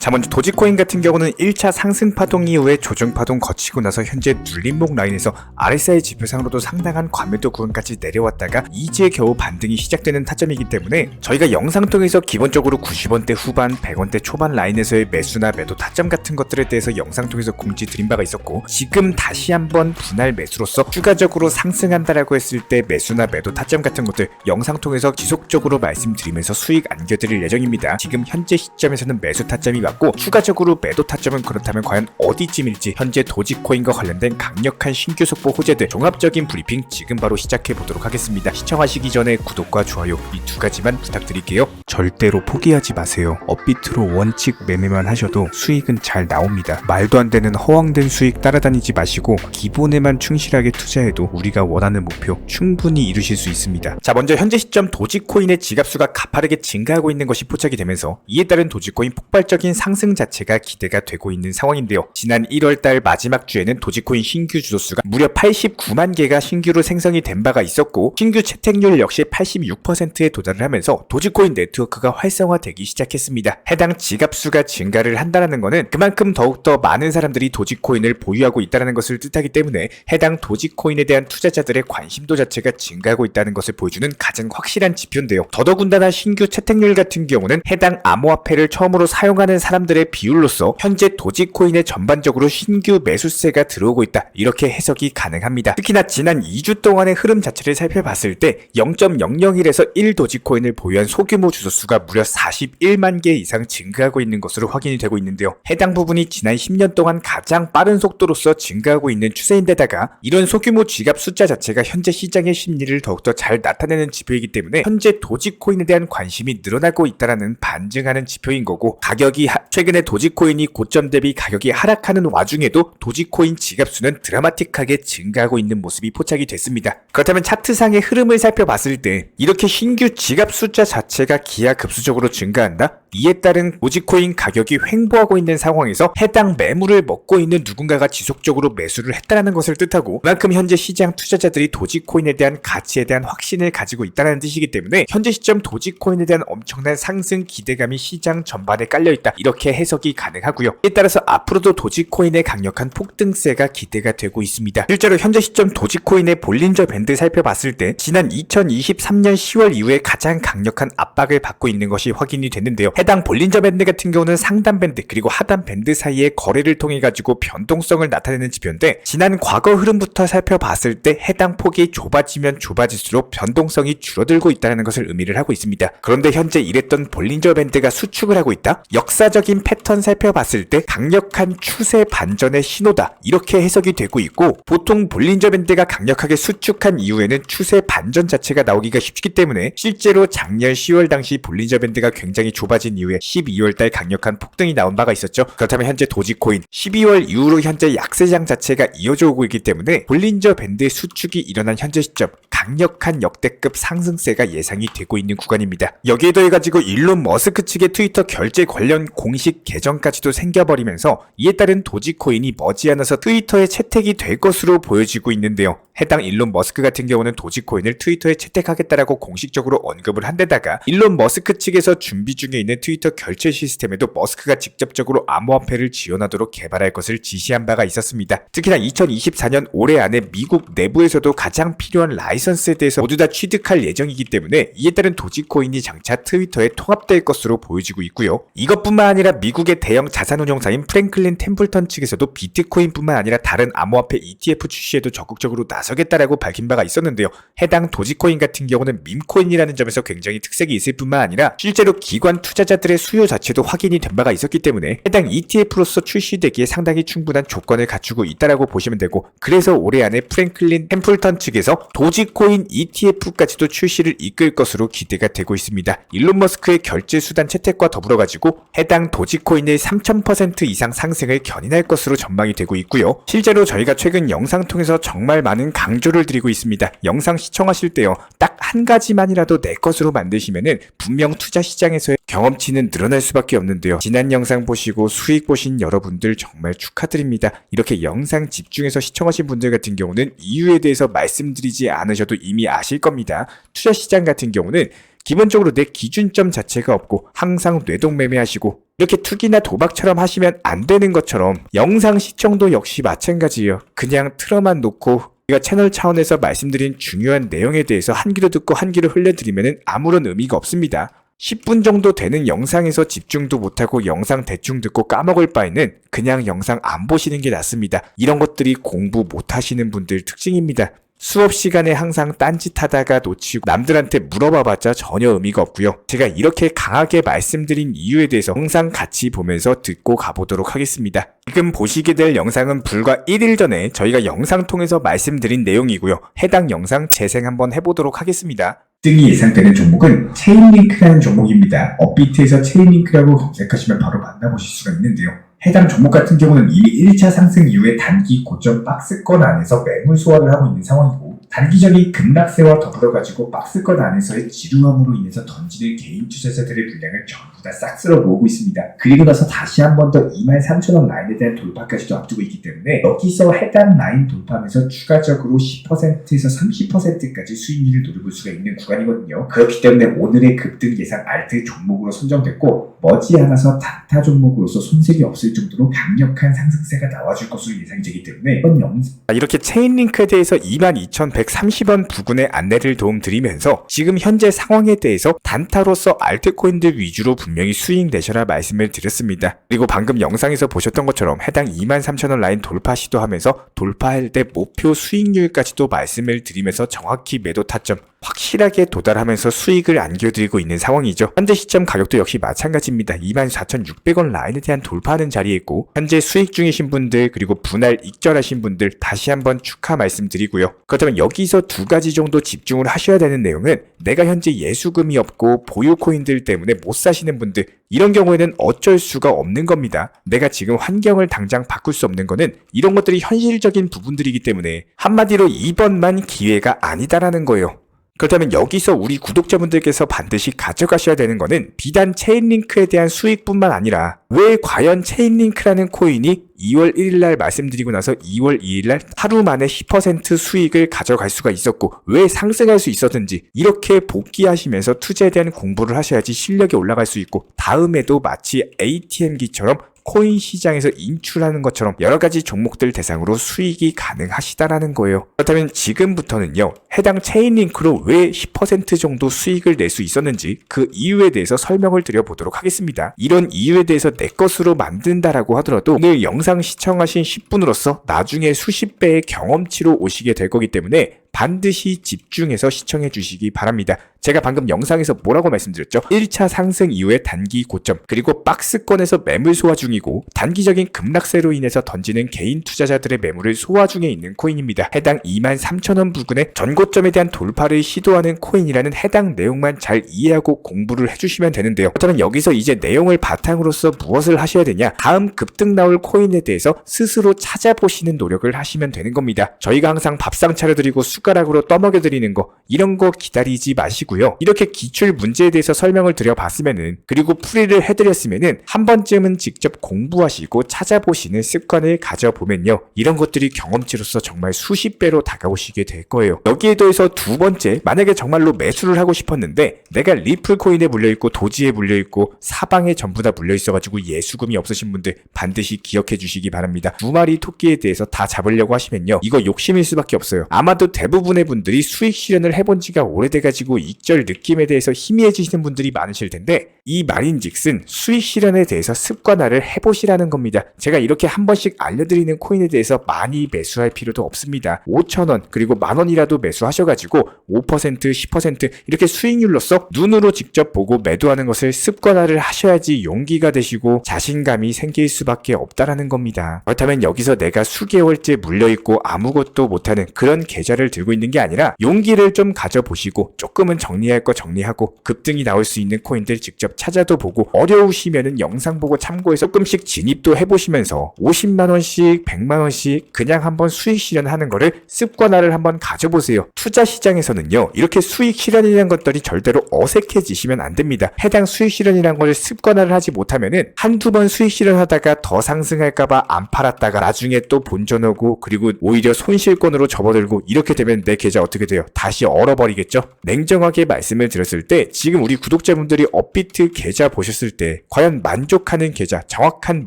자, 먼저 도지코인 같은 경우는 1차 상승 파동 이후에 조정 파동 거치고 나서 현재 눌림목 라인에서 RSI 지표상으로도 상당한 과매도 구간까지 내려왔다가 이제 겨우 반등이 시작되는 타점이기 때문에 저희가 영상 통해서 기본적으로 90원대 후반, 100원대 초반 라인에서의 매수나 매도 타점 같은 것들에 대해서 영상 통해서 공지 드린 바가 있었고, 지금 다시 한번 분할 매수로서 추가적으로 상승한다라고 했을 때 매수나 매도 타점 같은 것들 영상 통해서 지속적으로 말씀드리면서 수익 안겨드릴 예정입니다. 지금 현재 시점에서는 매수 타점이 맞고 추가적으로 매도 타점은 그렇다면 과연 어디쯤일지 현재 도지코인과 관련된 강력한 신규 속보 호재들 종합적인 브리핑 지금 바로 시작해 보도록 하겠습니다. 시청하시기 전에 구독과 좋아요 이 두 가지만 부탁드릴게요. 절대로 포기하지 마세요. 업비트로 원칙 매매만 하셔도 수익은 잘 나옵니다. 말도 안 되는 허황된 수익 따라다니지 마시고 기본에만 충실하게 투자해도 우리가 원하는 목표 충분히 이루실 수 있습니다. 자, 먼저 현재 시점 도지코인의 지갑수가 가파르게 증가하고 있는 것이 포착이 되면서 이에 따른 도지코인 폭발적인 상승 자체가 기대가 되고 있는 상황인데요. 지난 1월달 마지막 주에는 도지코인 신규 주소수가 무려 89만 개가 신규로 생성이 된 바가 있었고, 신규 채택률 역시 86%에 도달을 하면서 도지코인 네트워크가 활성화되기 시작했습니다. 해당 지갑수가 증가를 한다는 것은 그만큼 더욱더 많은 사람들이 도지코인을 보유하고 있다는 것을 뜻하기 때문에 해당 도지코인에 대한 투자자들의 관심도 자체가 증가하고 있다는 것을 보여주는 가장 확실한 지표인데요. 더더군다나 신규 채택률 같은 경우는 해당 암호화폐를 처음으로 사용하는 사람들의 비율로서 현재 도지코인에 전반적으로 신규 매수세가 들어오고 있다, 이렇게 해석이 가능합니다. 특히나 지난 2주 동안의 흐름 자체를 살펴봤을 때 0.001에서 1 도지코인을 보유한 소규모 주소수가 무려 41만 개 이상 증가하고 있는 것으로 확인이 되고 있는데요. 해당 부분이 지난 10년 동안 가장 빠른 속도로서 증가하고 있는 추세인데다가 이런 소규모 지갑 숫자 자체가 현재 시장의 심리를 더욱더 잘 나타내는 지표이기 때문에 현재 도지코인에 대한 관심이 늘어나고 있다는 반증하는 지표인 거고, 가격이 최근에 도지코인이 고점 대비 가격이 하락하는 와중에도 도지코인 지갑수는 드라마틱하게 증가하고 있는 모습이 포착이 됐습니다. 그렇다면 차트상의 흐름을 살펴봤을 때 이렇게 신규 지갑 숫자 자체가 기하급수적으로 증가한다? 이에 따른 도지코인 가격이 횡보하고 있는 상황에서 해당 매물을 먹고 있는 누군가가 지속적으로 매수를 했다는 것을 뜻하고, 그만큼 현재 시장 투자자들이 도지코인에 대한 가치에 대한 확신을 가지고 있다는 뜻이기 때문에 현재 시점 도지코인에 대한 엄청난 상승 기대감이 시장 전반에 깔려있다, 이렇게 해석이 가능하고요. 이에 따라서 앞으로도 도지코인의 강력한 폭등세가 기대가 되고 있습니다. 실제로 현재 시점 도지코인의 볼린저 밴드 살펴봤을 때 지난 2023년 10월 이후에 가장 강력한 압박을 받고 있는 것이 확인이 됐는데요. 해당 볼린저 밴드 같은 경우는 상단 밴드 그리고 하단 밴드 사이의 거래를 통해 가지고 변동성을 나타내는 지표인데, 지난 과거 흐름부터 살펴봤을 때 해당 폭이 좁아지면 좁아질수록 변동성이 줄어들고 있다는 것을 의미를 하고 있습니다. 그런데 현재 이랬던 볼린저 밴드가 수축을 하고 있다? 역사적인 패턴 살펴봤을 때 강력한 추세 반전의 신호다, 이렇게 해석이 되고 있고, 보통 볼린저 밴드가 강력하게 수축한 이후에는 추세 반전 자체가 나오기가 쉽기 때문에 실제로 작년 10월 당시 볼린저 밴드가 굉장히 좁아진 이후에 12월달 강력한 폭등이 나온 바가 있었죠. 그렇다면 현재 도지코인 12월 이후로 현재 약세장 자체가 이어져 오고 있기 때문에 볼린저 밴드의 수축이 일어난 현재 시점 강력한 역대급 상승세가 예상이 되고 있는 구간입니다. 여기에 더해가지고 일론 머스크 측의 트위터 결제 관련 공식 계정까지도 생겨버리면서 이에 따른 도지코인이 머지않아서 트위터에 채택이 될 것으로 보여지고 있는데요. 해당 일론 머스크 같은 경우는 도지코인을 트위터에 채택하겠다라고 공식적으로 언급을 한 데다가 일론 머스크 측에서 준비 중에 있는 트위터 결제 시스템에도 머스크가 직접적으로 암호화폐를 지원하도록 개발할 것을 지시한 바가 있었습니다. 특히나 2024년 올해 안에 미국 내부에서도 가장 필요한 라이선스에 대해서 모두 다 취득할 예정이기 때문에 이에 따른 도지코인이 장차 트위터에 통합될 것으로 보여지고 있고요. 이것뿐만 아니라 미국의 대형 자산운용사인 프랭클린 템플턴 측에서도 비트코인뿐만 아니라 다른 암호화폐 ETF 출시에도 적극적으로 나서겠다라고 밝힌 바가 있었는데요. 해당 도지코인 같은 경우는 밈코인이라는 점에서 굉장히 특색이 있을 뿐만 아니라 실제로 기관 투자자들의 수요 자체도 확인이 된 바가 있었기 때문에 해당 ETF로서 출시되기에 상당히 충분한 조건을 갖추고 있다라고 보시면 되고, 그래서 올해 안에 프랭클린 템플턴 측에서 도지코인 ETF까지도 출시를 이끌 것으로 기대가 되고 있습니다. 일론 머스크의 결제 수단 채택과 더불어 가지고 해당 도지코인의 3000% 이상 상승을 견인할 것으로 전망이 되고 있고요. 실제로 저희가 최근 영상 통해서 정말 많은 강조를 드리고 있습니다. 영상 시청하실 때요, 딱 한 가지만이라도 내 것으로 만드시면은 분명 투자 시장에서의 경험치는 늘어날 수밖에 없는데요. 지난 영상 보시고 수익 보신 여러분들 정말 축하드립니다. 이렇게 영상 집중해서 시청하신 분들 같은 경우는 이유에 대해서 말씀드리지 않으셔도 이미 아실 겁니다. 투자 시장 같은 경우는 기본적으로 내 기준점 자체가 없고 항상 뇌동매매하시고 이렇게 투기나 도박처럼 하시면 안 되는 것처럼 영상 시청도 역시 마찬가지예요. 그냥 틀어만 놓고 제가 채널 차원에서 말씀드린 중요한 내용에 대해서 한 귀로 듣고 한 귀로 흘려드리면 아무런 의미가 없습니다. 10분 정도 되는 영상에서 집중도 못하고 영상 대충 듣고 까먹을 바에는 그냥 영상 안 보시는 게 낫습니다. 이런 것들이 공부 못하시는 분들 특징입니다. 수업 시간에 항상 딴짓하다가 놓치고 남들한테 물어봐봤자 전혀 의미가 없고요. 제가 이렇게 강하게 말씀드린 이유에 대해서 영상 같이 보면서 듣고 가보도록 하겠습니다. 지금 보시게 될 영상은 불과 1일 전에 저희가 영상 통해서 말씀드린 내용이고요. 해당 영상 재생 한번 해보도록 하겠습니다. 등이 예상되는 종목은 체인링크라는 종목입니다. 업비트에서 체인링크라고 검색하시면 바로 만나보실 수가 있는데요. 해당 종목 같은 경우는 이미 1차 상승 이후에 단기 고점 박스권 안에서 매물 소화를 하고 있는 상황이고 단기적인 급락세와 더불어가지고 박스권 안에서의 지루함으로 인해서 던지는 개인 투자자들의 물량을 전부 다 싹 쓸어 모으고 있습니다. 그리고 나서 다시 한 번 더 23,000원 라인에 대한 돌파까지도 앞두고 있기 때문에 여기서 해당 라인 돌파하면서 추가적으로 10%에서 30%까지 수익률을 노려볼 수가 있는 구간이거든요. 그렇기 때문에 오늘의 급등 예상 알트 종목으로 선정됐고 머지않아서 단타 종목으로서 손색이 없을 정도로 강력한 상승세가 나와줄 것으로 예상이 되기 때문에 이번 영상 이렇게 체인링크에 대해서 22,130원 부근의 안내를 도움드리면서 지금 현재 상황에 대해서 단타로서 알트코인들 위주로 분명히 수익 내셔라 말씀을 드렸습니다. 그리고 방금 영상에서 보셨던 것처럼 해당 23,000원 라인 돌파 시도하면서 돌파할 때 목표 수익률까지도 말씀을 드리면서 정확히 매도 타점 확실하게 도달하면서 수익을 안겨드리고 있는 상황이죠. 현재 시점 가격도 역시 마찬가지입니다. 24,600원 라인에 대한 돌파하는 자리에 있고 현재 수익 중이신 분들 그리고 분할 익절하신 분들 다시 한번 축하 말씀드리고요. 그렇다면 여기서 두 가지 정도 집중을 하셔야 되는 내용은 내가 현재 예수금이 없고 보유 코인들 때문에 못 사시는 분들 이런 경우에는 어쩔 수가 없는 겁니다. 내가 지금 환경을 당장 바꿀 수 없는 거는 이런 것들이 현실적인 부분들이기 때문에 한마디로 이번만 기회가 아니다라는 거예요. 그렇다면 여기서 우리 구독자분들께서 반드시 가져가셔야 되는 거는 비단 체인링크에 대한 수익뿐만 아니라 왜 과연 체인링크라는 코인이 2월 1일날 말씀드리고 나서 2월 2일날 하루 만에 10% 수익을 가져갈 수가 있었고 왜 상승할 수 있었는지 이렇게 복귀하시면서 투자에 대한 공부를 하셔야지 실력이 올라갈 수 있고 다음에도 마치 ATM기처럼 코인 시장에서 인출하는 것처럼 여러 가지 종목들 대상으로 수익이 가능하시다라는 거예요. 그렇다면 지금부터는요. 해당 체인링크로 왜 10% 정도 수익을 낼 수 있었는지 그 이유에 대해서 설명을 드려보도록 하겠습니다. 이런 이유에 대해서 내 것으로 만든다라고 하더라도 오늘 영상 시청하신 10분으로서 나중에 수십 배의 경험치로 오시게 될 거기 때문에 반드시 집중해서 시청해 주시기 바랍니다. 제가 방금 영상에서 뭐라고 말씀드렸죠? 1차 상승 이후에 단기 고점 그리고 박스권에서 매물 소화 중이고 단기적인 급락세로 인해서 던지는 개인 투자자들의 매물을 소화 중에 있는 코인입니다. 해당 23,000원 부근의 전고점에 대한 돌파를 시도하는 코인이라는 해당 내용만 잘 이해하고 공부를 해주시면 되는데요. 그렇다면 여기서 이제 내용을 바탕으로서 무엇을 하셔야 되냐? 다음 급등 나올 코인에 대해서 스스로 찾아보시는 노력을 하시면 되는 겁니다. 저희가 항상 밥상 차려드리고 숟가락으로 떠먹여드리는 거 이런 거 기다리지 마시고요. 이렇게 기출 문제에 대해서 설명을 드려봤으면은 그리고 풀이를 해드렸으면은 한 번쯤은 직접 공부하시고 찾아보시는 습관을 가져보면요. 이런 것들이 경험치로서 정말 수십 배로 다가오시게 될 거예요. 여기에 더해서 두 번째 만약에 정말로 매수를 하고 싶었는데 내가 리플 코인에 물려있고 도지에 물려있고 사방에 전부 다 물려있어가지고 예수금이 없으신 분들 반드시 기억해 주시기 바랍니다. 두 마리 토끼에 대해서 다 잡으려고 하시면요. 이거 욕심일 수밖에 없어요. 아마도 대부분의 분들이 수익 실현을 해본 지가 오래돼가지고 익절 느낌에 대해서 희미해지시는 분들이 많으실 텐데 이 말인즉슨 수익 실현에 대해서 습관화를 해보시라는 겁니다. 제가 이렇게 한 번씩 알려드리는 코인에 대해서 많이 매수할 필요도 없습니다. 5,000원 그리고 만원이라도 매수하셔가지고 5% 10% 이렇게 수익률로서 눈으로 직접 보고 매도하는 것을 습관화를 하셔야지 용기가 되시고 자신감이 생길 수밖에 없다라는 겁니다. 그렇다면 여기서 내가 수개월째 물려있고 아무것도 못하는 그런 계좌를 들고 있는 게 아니라 용기를 좀 가져보시고 조금은 정리할 거 정리하고 급등이 나올 수 있는 코인들 직접 찾아도 보고 어려우시면은 영상 보고 참고해서 조금씩 진입도 해보시면서 50만원씩 100만원씩 그냥 한번 수익 실현하는 거를 습관화를 한번 가져보세요. 투자 시장에서는요 이렇게 수익 실현이라는 것들이 절대로 어색해지시면 안 됩니다. 해당 수익 실현이라는 걸 습관화를 하지 못하면은 한두 번 수익 실현하다가 더 상승할까봐 안 팔았다가 나중에 또 본전 오고 그리고 오히려 손실권으로 접어들고 이렇게 되면 되면 내 계좌 어떻게 돼요? 다시 얼어버리겠죠? 냉정하게 말씀을 드렸을 때 지금 우리 구독자분들이 업비트 계좌 보셨을 때 과연 만족하는 계좌, 정확한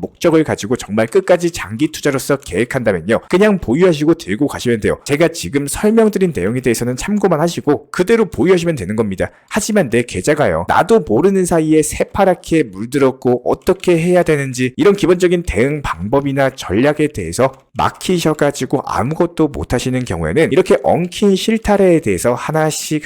목적을 가지고 정말 끝까지 장기 투자로서 계획한다면요, 그냥 보유하시고 들고 가시면 돼요. 제가 지금 설명드린 내용에 대해서는 참고만 하시고 그대로 보유하시면 되는 겁니다. 하지만 내 계좌가요, 나도 모르는 사이에 새파랗게 물들었고 어떻게 해야 되는지 이런 기본적인 대응 방법이나 전략에 대해서 막히셔가지고 아무것도 못하시는 경우에는 이렇게 엉킨 실타래에 대해서 하나씩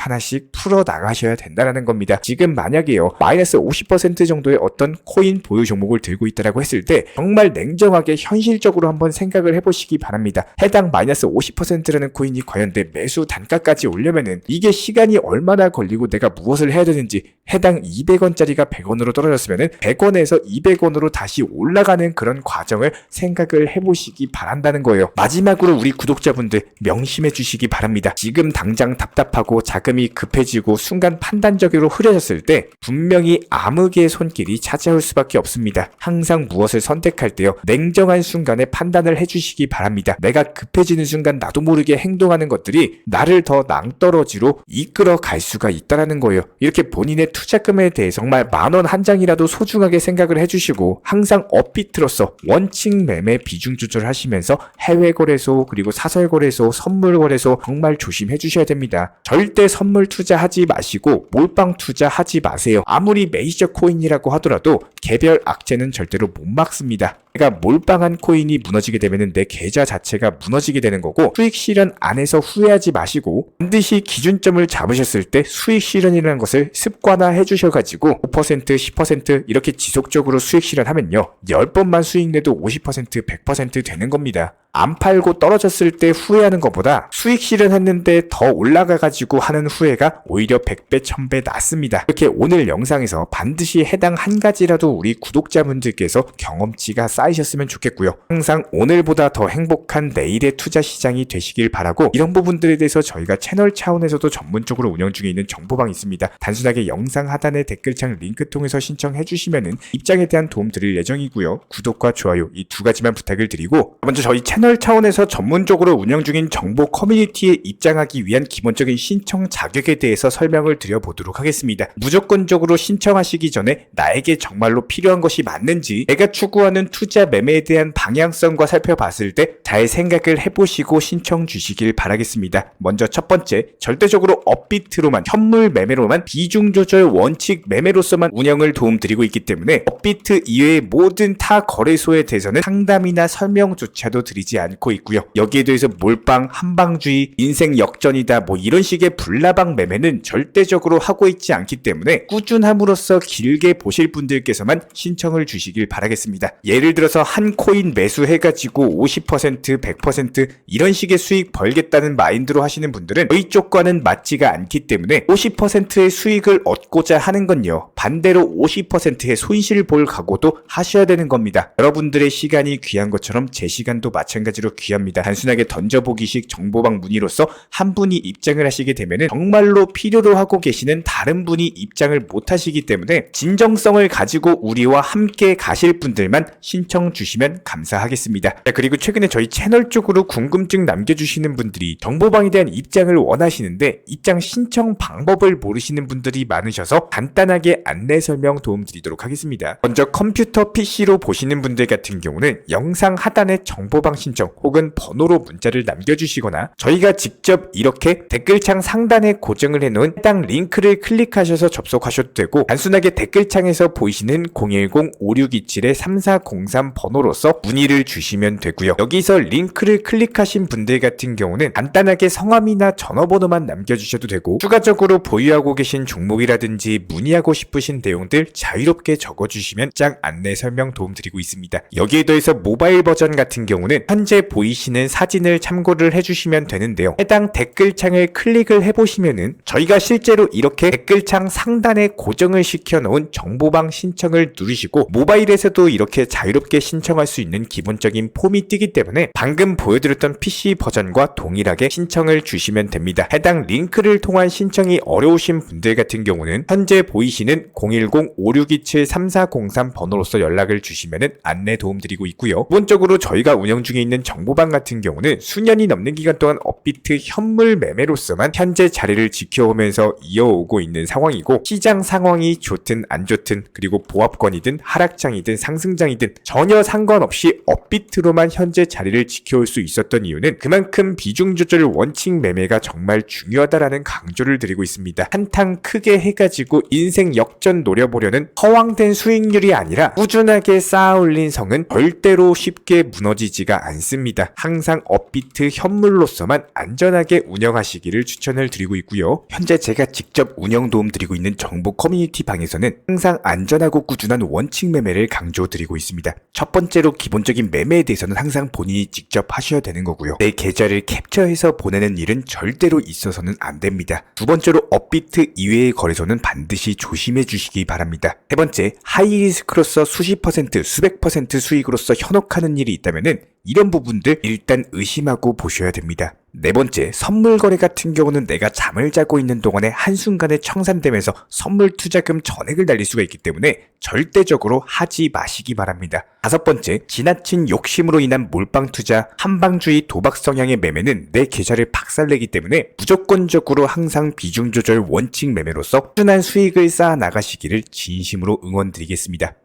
풀어 나가셔야 된다는 겁니다. 지금 만약에요, 마이너스 50% 정도의 어떤 코인 보유 종목을 들고 있다라고 했을 때 정말 냉정하게 현실적으로 한번 생각을 해보시기 바랍니다. 해당 마이너스 50%라는 코인이 과연 내 매수 단가까지 오려면은 이게 시간이 얼마나 걸리고 내가 무엇을 해야 되는지, 해당 200원짜리가 100원으로 떨어졌으면은 100원에서 200원으로 다시 올라가는 그런 과정을 생각을 해보시기 바란다는 거예요. 마지막으로 우리 구독자분들 명심해 주시기 바랍니다. 지금 당장 답답하고 자금이 급해지고 순간 판단적으로 흐려졌을 때 분명히 암흑의 손길이 찾아올 수밖에 없습니다. 항상 무엇을 선택할 때요, 냉정한 순간에 판단을 해주시기 바랍니다. 내가 급해지는 순간 나도 모르게 행동하는 것들이 나를 더 낭떠러지로 이끌어 갈 수가 있다는 거예요. 이렇게 본인의 투자금에 대해 정말 만원 한 장이라도 소중하게 생각을 해주시고 항상 업비트로서 원칙 매매 비중 조절하시면서 해외 거래소 그리고 사설 거래소, 선물 거래소 정말 조심해 주셔야 됩니다. 절대 선물 투자하지 마시고 몰빵 투자하지 마세요. 아무리 메이저 코인이라고 하더라도 개별 악재는 절대로 못 막습니다. 내가 몰빵한 코인이 무너지게 되면 내 계좌 자체가 무너지게 되는 거고, 수익 실현 안에서 후회하지 마시고 반드시 기준점을 잡으셨을 때 수익 실현이라는 것을 습관화해 주셔가지고 5%, 10% 이렇게 지속적으로 수익 실현하면요, 10번만 수익 내도 50%, 100% 되는 겁니다. 안 팔고 떨어졌을 때 후회하는 것보다 수익 실현했는데 더 올라가가지고 하는 후회가 오히려 100배, 1000배 낫습니다. 이렇게 오늘 영상에서 반드시 해당 한 가지라도 우리 구독자분들께서 경험치가 쌓이셨으면 좋겠고요. 항상 오늘보다 더 행복한 내일의 투자 시장이 되시길 바라고, 이런 부분들에 대해서 저희가 채널 차원에서도 전문적으로 운영 중에 있는 정보방이 있습니다. 단순하게 영상 하단의 댓글창 링크 통해서 신청해 주시면은 입장에 대한 도움 드릴 예정이고요. 구독과 좋아요 이 두 가지만 부탁을 드리고, 먼저 저희 채널 차원에서 전문적으로 운영 중인 정보 커뮤니티에 입장하기 위한 기본적인 신청 자격에 대해서 설명을 드려보도록 하겠습니다. 무조건적으로 신청하시기 전에 나에게 정말로 필요한 것이 맞는지, 내가 추구하는 투자 매매에 대한 방향성과 살펴봤을 때 잘 생각을 해보시고 신청 주시길 바라겠습니다. 먼저 첫 번째, 절대적으로 업비트로만, 현물 매매로만, 비중 조절 원칙 매매로서만 운영을 도움드리고 있기 때문에 업비트 이외의 모든 타 거래소에 대해서는 상담이나 설명조차도 드리지 않고 있고요. 여기에 대해서 몰빵, 한방주의, 인생 역전이다 뭐 이런 식의 불나방 매매는 절대적으로 하고 있지 않기 때문에 꾸준함으로써 길게 보실 분들께서만 신청을 주시길 바라겠습니다. 예를 들어서 한 코인 매수해가지고 50%, 100% 이런 식의 수익 벌겠다는 마인드로 하시는 분들은 저희 쪽과는 맞지가 않기 때문에 50%의 수익을 얻고자 하는 건요, 반대로 50%의 손실 볼 각오도 하셔야 되는 겁니다. 여러분들의 시간이 귀한 것처럼 제 시간도 마찬가지로 귀합니다. 단순하게 던져보기식 정보방 문의로서 한 분이 입장을 하시게 되면 정말로 필요로 하고 계시는 다른 분이 입장을 못 하시기 때문에 진정성을 가지고 우리와 함께 가실 분들만 신청 주시면 감사하겠습니다. 자, 그리고 최근에 저희 채널 쪽으로 궁금증 남겨주시는 분들이 정보방에 대한 입장을 원하시는데 입장 신청 방법을 모르시는 분들이 많으셔서 간단하게 안내 설명 도움드리도록 하겠습니다. 먼저 컴퓨터 PC로 보시는 분들 같은 경우는 영상 하단에 정보방 신청 혹은 번호로 문자를 남겨주시거나 저희가 직접 이렇게 댓글창 상단에 고정을 해놓은 해당 링크를 클릭하셔서 접속하셔도 되고, 단순하게 댓글창에서 보이시는 010-5627-3403 번호로서 문의를 주시면 되고요. 여기서 링크를 클릭하신 분들 같은 경우는 간단하게 성함이나 전화번호만 남겨주셔도 되고, 추가적으로 보유하고 계신 종목이라든지 문의하고 싶으신 내용들 자유롭게 적어주시면 짱 안내 설명 도움드리고 있습니다. 여기에 더해서 모바일 버전 같은 경우는 현재 보이시는 사진을 참고를 해주시면 되는데요. 해당 댓글창을 클릭을 해보시면은 저희가 실제로 이렇게 댓글창 상단에 고정을 시켜놓은 정보방 신청을 누르시고 모바일에서도 이렇게 자유롭게 신청할 수 있는 기본적인 폼이 뜨기 때문에 방금 보여드렸던 PC 버전과 동일하게 신청을 주시면 됩니다. 해당 링크를 통한 신청이 어려우신 분들 같은 경우는 현재 보이시는 010-5627-3403 번호로서 연락을 주시면 안내 도움드리고 있고요. 기본적으로 저희가 운영 중에 있는 있는 정보방 같은 경우는 수년이 넘는 기간 동안 업비트 현물 매매로서만 현재 자리를 지켜오면서 이어오고 있는 상황이고, 시장 상황이 좋든 안 좋든 그리고 보합권이든 하락장이든 상승장이든 전혀 상관없이 업비트로만 현재 자리를 지켜올 수 있었던 이유는 그만큼 비중 조절 원칙 매매가 정말 중요하다라는 강조를 드리고 있습니다. 한탕 크게 해가지고 인생 역전 노려보려는 허황된 수익률이 아니라 꾸준하게 쌓아올린 성은 절대로 쉽게 무너지지가 않습니다. 항상 업비트 현물로서만 안전하게 운영하시기를 추천을 드리고 있고요. 현재 제가 직접 운영 도움 드리고 있는 정보 커뮤니티 방에서는 항상 안전하고 꾸준한 원칙 매매를 강조드리고 있습니다. 첫 번째로 기본적인 매매에 대해서는 항상 본인이 직접 하셔야 되는 거고요. 내 계좌를 캡처해서 보내는 일은 절대로 있어서는 안 됩니다. 두 번째로 업비트 이외의 거래소는 반드시 조심해 주시기 바랍니다. 세 번째, 하이리스크로서 수십 퍼센트, 수백 퍼센트 수익으로서 현혹하는 일이 있다면은 이런 부분들 일단 의심하고 보셔야 됩니다. 네 번째, 선물 거래 같은 경우는 내가 잠을 자고 있는 동안에 한순간에 청산되면서 선물 투자금 전액을 날릴 수가 있기 때문에 절대적으로 하지 마시기 바랍니다. 다섯 번째, 지나친 욕심으로 인한 몰빵 투자, 한방주의 도박 성향의 매매는 내 계좌를 박살내기 때문에 무조건적으로 항상 비중 조절 원칙 매매로서 꾸준한 수익을 쌓아 나가시기를 진심으로 응원드리겠습니다.